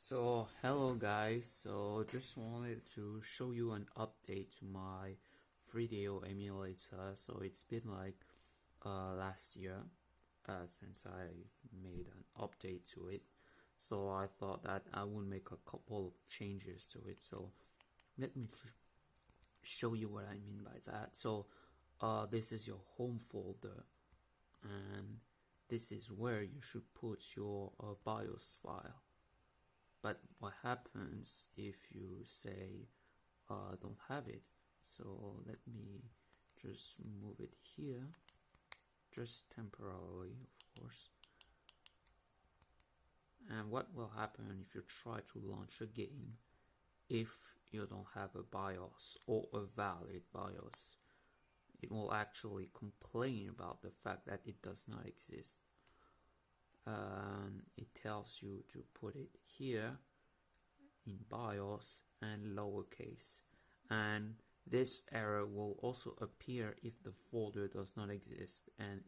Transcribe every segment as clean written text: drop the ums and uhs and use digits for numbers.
So hello guys, so just wanted to show you an update to my video emulator. So it's been like last year since I made an update to it, so I thought that I would make a couple of changes to it. So let me show you what I mean by that. So this is your home folder, and this is where you should put your BIOS file. But what happens if you say don't have it? So let me just move it here, just temporarily, of course. And what will happen if you try to launch a game if you don't have a BIOS or a valid BIOS? It will actually complain about the fact that it does not exist. It tells you to put it here in BIOS and lowercase, and this error will also appear if the folder does not exist, and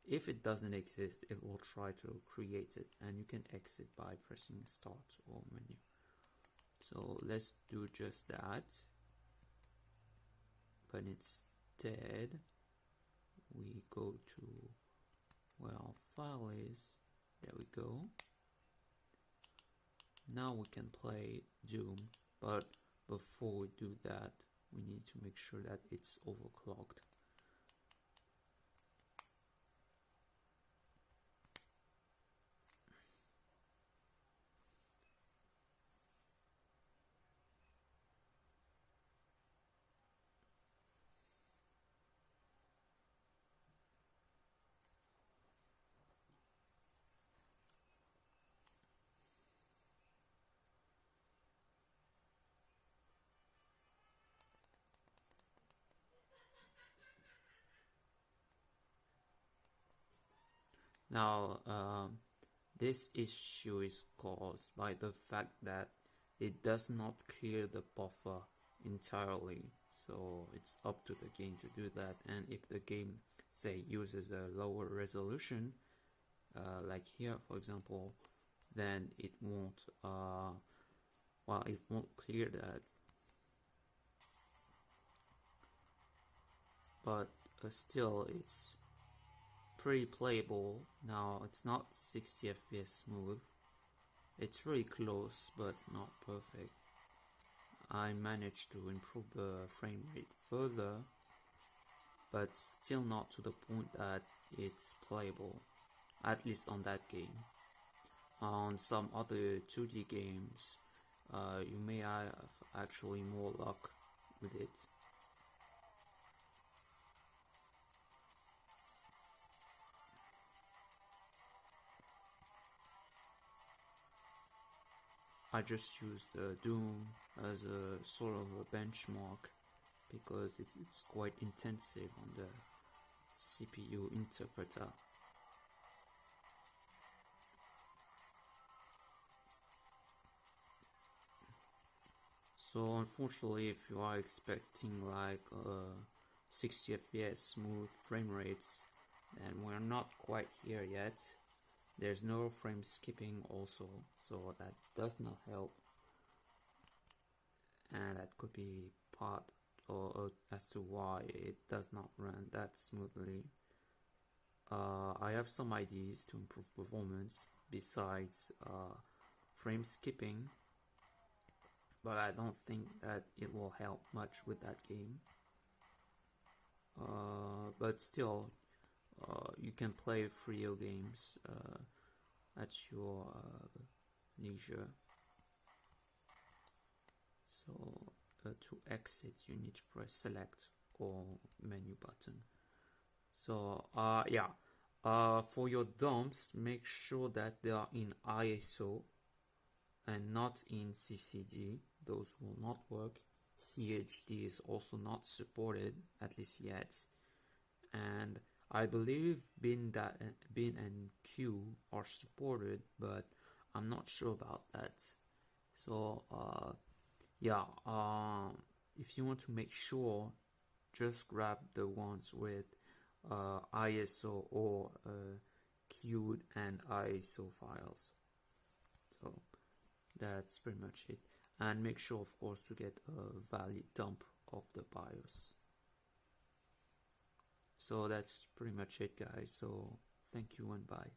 if it doesn't exist it will try to create it, and you can exit by pressing start or menu. So let's do just that, but instead we go to where our file is. There we go. Now we can play Doom, but before we do that we need to make sure that it's overclocked. Now this issue is caused by the fact that it does not clear the buffer entirely, so it's up to the game to do that. And if the game, say, uses a lower resolution, like here for example, then it won't it won't clear that. But still it's pretty playable. Now it's not 60 FPS smooth, it's really close but not perfect. I managed to improve the frame rate further, but still not to the point that it's playable, at least on that game. On some other 2D games, you may have actually more luck with it. I just used Doom as a sort of a benchmark because it's quite intensive on the CPU interpreter. So unfortunately, if you are expecting like 60 FPS smooth frame rates, then we're not quite here yet. There's no frame skipping also, so that does not help, and that could be part or as to why it does not run that smoothly. I have some ideas to improve performance besides frame skipping, but I don't think that it will help much with that game. But still, you can play video games at your leisure. So to exit you need to press select or menu button. So for your dumps, make sure that they are in ISO and not in CCD. Those will not work. CHD is also not supported, at least yet. And I believe bin and Q are supported, but I'm not sure about that. So if you want to make sure, just grab the ones with ISO or queued and ISO files. So That's pretty much it. And make sure, of course, to get a valid dump of the BIOS. So that's pretty much it, guys. So thank you and bye.